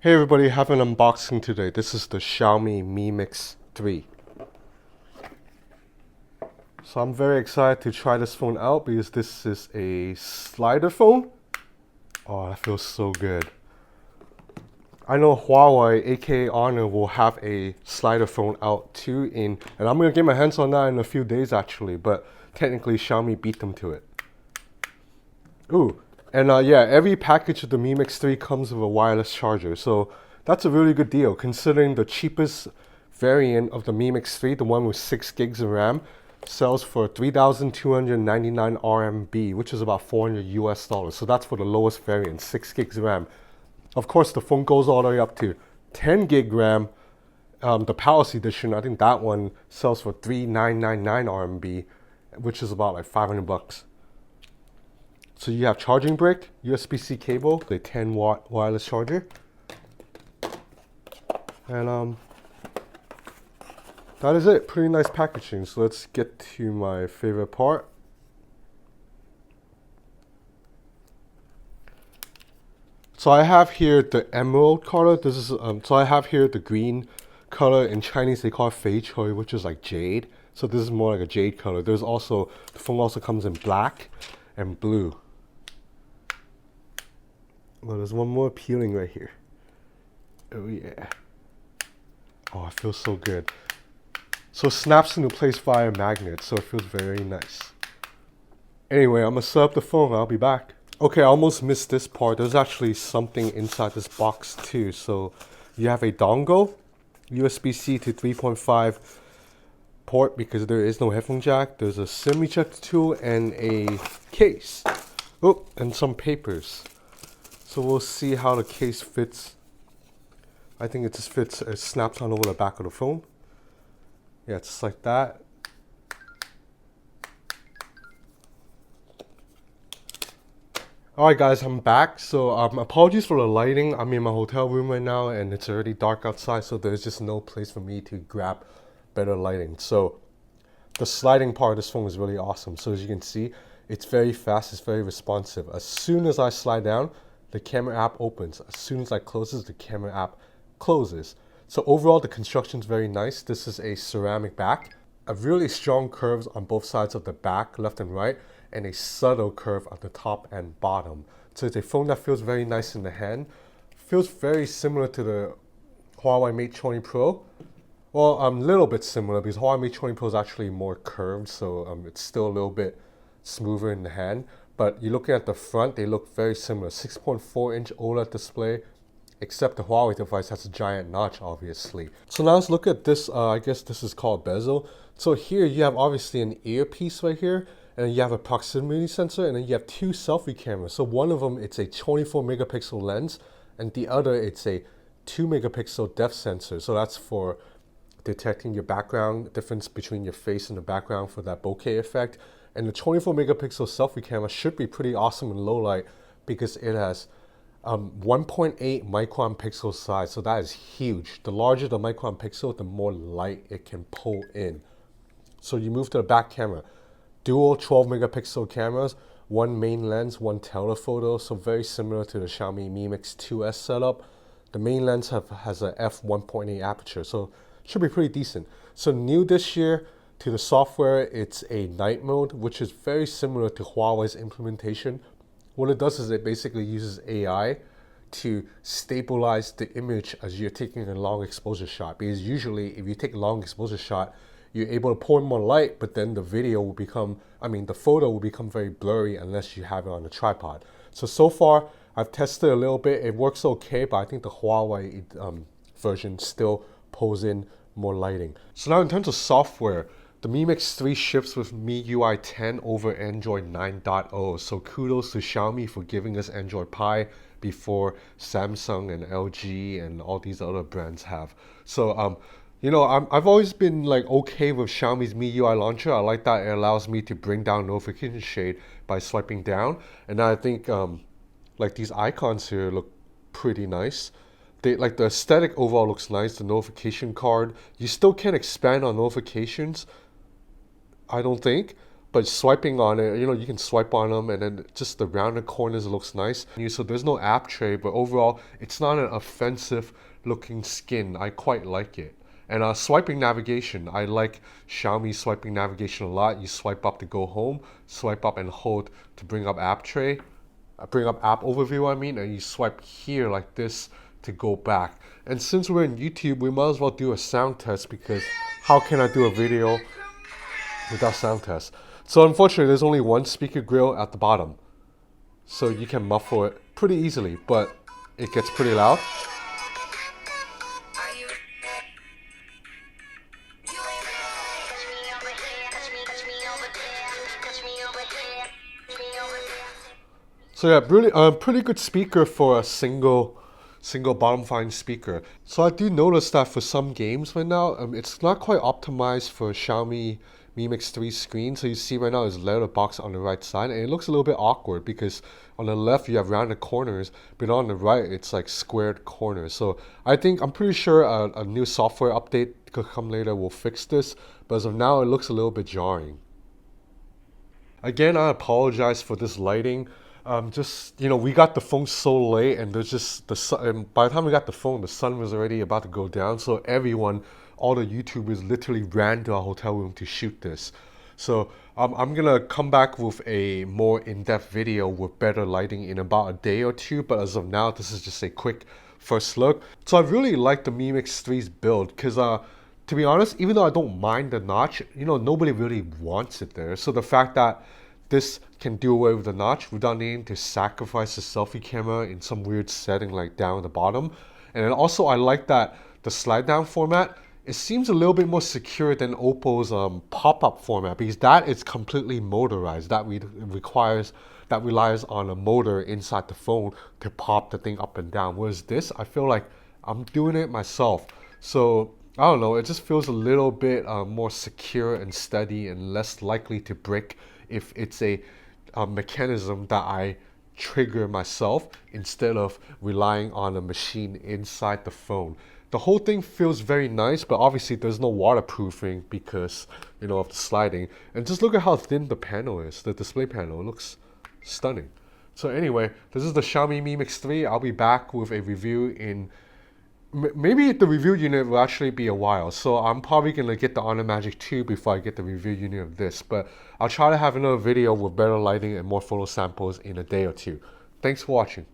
Hey everybody, have an unboxing today. This is the Xiaomi Mi Mix 3. So I'm very excited to try this phone out because this is a slider phone. Oh, that feels so good. I know Huawei, aka Honor, will have a slider phone out too and I'm gonna get my hands on that in a few days actually, but technically Xiaomi beat them to it. Ooh, and yeah, every package of the Mi Mix 3 comes with a wireless charger, so that's a really good deal considering the cheapest variant of the Mi Mix 3, the one with 6 gigs of RAM, sells for 3,299 RMB, which is about 400 US dollars. So that's for the lowest variant, 6 gigs of RAM. Of course, the phone goes all the way up to 10 gig RAM. The Palace Edition, I think that one sells for 3,999 RMB, which is about like 500 bucks. So you have charging brick, USB-C cable, the 10-watt wireless charger, and that is it. Pretty nice packaging. So let's get to my favorite part. So I have here the emerald color. This is so I have here the green color. In Chinese they call it fei choy, which is like jade. So this is more like a jade color. There's also, the phone also comes in black and blue. Well, there's one more peeling right here. Oh yeah. Oh, it feels so good. So it snaps into place via a magnet, so it feels very nice. Anyway, I'm gonna set up the phone. I'll be back. Okay, I almost missed this part. There's actually something inside this box too. So you have a dongle, USB-C to 3.5 port because there is no headphone jack. There's a SIM ejector tool and a case. Oh, and some papers. So we'll see how the case fits. I think it just fits, it snaps on over the back of the phone. Yeah, just like that. Alright guys, I'm back. So apologies for the lighting. I'm in my hotel room right now and it's already dark outside, so there's just no place for me to grab better lighting. So the sliding part of this phone is really awesome. So as you can see, it's very fast, it's very responsive. As soon as I slide down, the camera app opens. As soon as I closes, the camera app closes. So overall, the construction is very nice. This is a ceramic back, a really strong curves on both sides of the back, left and right, and a subtle curve at the top and bottom. So it's a phone that feels very nice in the hand. Feels very similar to the Huawei Mate 20 Pro. Well, a little bit similar because Huawei Mate 20 Pro is actually more curved, so it's still a little bit smoother in the hand. But you're looking at the front, they look very similar. 6.4-inch OLED display, except the Huawei device has a giant notch, obviously. So now let's look at this, I guess this is called bezel. So here you have obviously an earpiece right here, and you have a proximity sensor, and then you have two selfie cameras. So one of them, it's a 24 megapixel lens, and the other, it's a 2 megapixel depth sensor. So that's for detecting your background, difference between your face and the background for that bokeh effect. And the 24 megapixel selfie camera should be pretty awesome in low light because it has 1.8 micron pixel size, so that is huge. The larger the micron pixel, the more light it can pull in. So you move to the back camera. Dual 12 megapixel cameras, one main lens, one telephoto, so very similar to the Xiaomi Mi Mix 2S setup. The main lens has a f1.8 aperture, so should be pretty decent. So new this year to the software, it's a night mode, which is very similar to Huawei's implementation. What it does is it basically uses AI to stabilize the image as you're taking a long exposure shot. Because usually if you take a long exposure shot, you're able to pour in more light, but then the video will become, the photo will become very blurry unless you have it on a tripod. So far, I've tested a little bit. It works okay, but I think the Huawei version still pulls in more lighting. So now in terms of software, the Mi Mix 3 ships with MIUI 10 over Android 9.0. So kudos to Xiaomi for giving us Android Pie before Samsung and LG and all these other brands have. So I've always been like okay with Xiaomi's MIUI launcher. I like that it allows me to bring down notification shade by swiping down. And I think like these icons here look pretty nice. The aesthetic overall looks nice. The notification card, you still can't expand on notifications, I don't think, but swiping on it, you can swipe on them and then just the rounded corners looks nice. So there's no app tray, but overall, it's not an offensive looking skin. I quite like it. And swiping navigation, I like Xiaomi swiping navigation a lot. You swipe up to go home, swipe up and hold to bring up app tray, bring up app overview, and you swipe here like this to go back. And since we're in YouTube, we might as well do a sound test, because how can I do a video without sound test? So unfortunately, there's only one speaker grill at the bottom. So you can muffle it pretty easily, but it gets pretty loud. So yeah, really, pretty good speaker for a single bottom fine speaker. So I do notice that for some games right now, it's not quite optimized for Xiaomi Mi Mix 3 screen. So you see right now there's a letterbox on the right side, and it looks a little bit awkward because on the left you have rounded corners, but on the right it's like squared corners. So I'm pretty sure a new software update could come later will fix this, but as of now it looks a little bit jarring. Again, I apologize for this lighting. We got the phone so late, and there's just the sun. And by the time we got the phone, the sun was already about to go down. So everyone, all the YouTubers, literally ran to our hotel room to shoot this. So I'm gonna come back with a more in-depth video with better lighting in about a day or two. But as of now, this is just a quick first look. So I really like the Mi Mix 3's build, because to be honest, even though I don't mind the notch, nobody really wants it there. So the fact that this can do away with the notch without needing to sacrifice the selfie camera in some weird setting like down at the bottom. And then also I like that the slide down format, it seems a little bit more secure than Oppo's pop-up format, because that is completely motorized. That relies on a motor inside the phone to pop the thing up and down. Whereas this, I feel like I'm doing it myself. So I don't know, it just feels a little bit more secure and steady and less likely to break if it's a mechanism that I trigger myself instead of relying on a machine inside the phone. The whole thing feels very nice, but obviously there's no waterproofing because of the sliding. And just look at how thin the panel is, the display panel. It looks stunning. So anyway, this is the Xiaomi Mi Mix 3. I'll be back with a review in maybe the review unit will actually be a while, so I'm probably going to get the Honor Magic 2 before I get the review unit of this, but I'll try to have another video with better lighting and more photo samples in a day or two. Thanks for watching.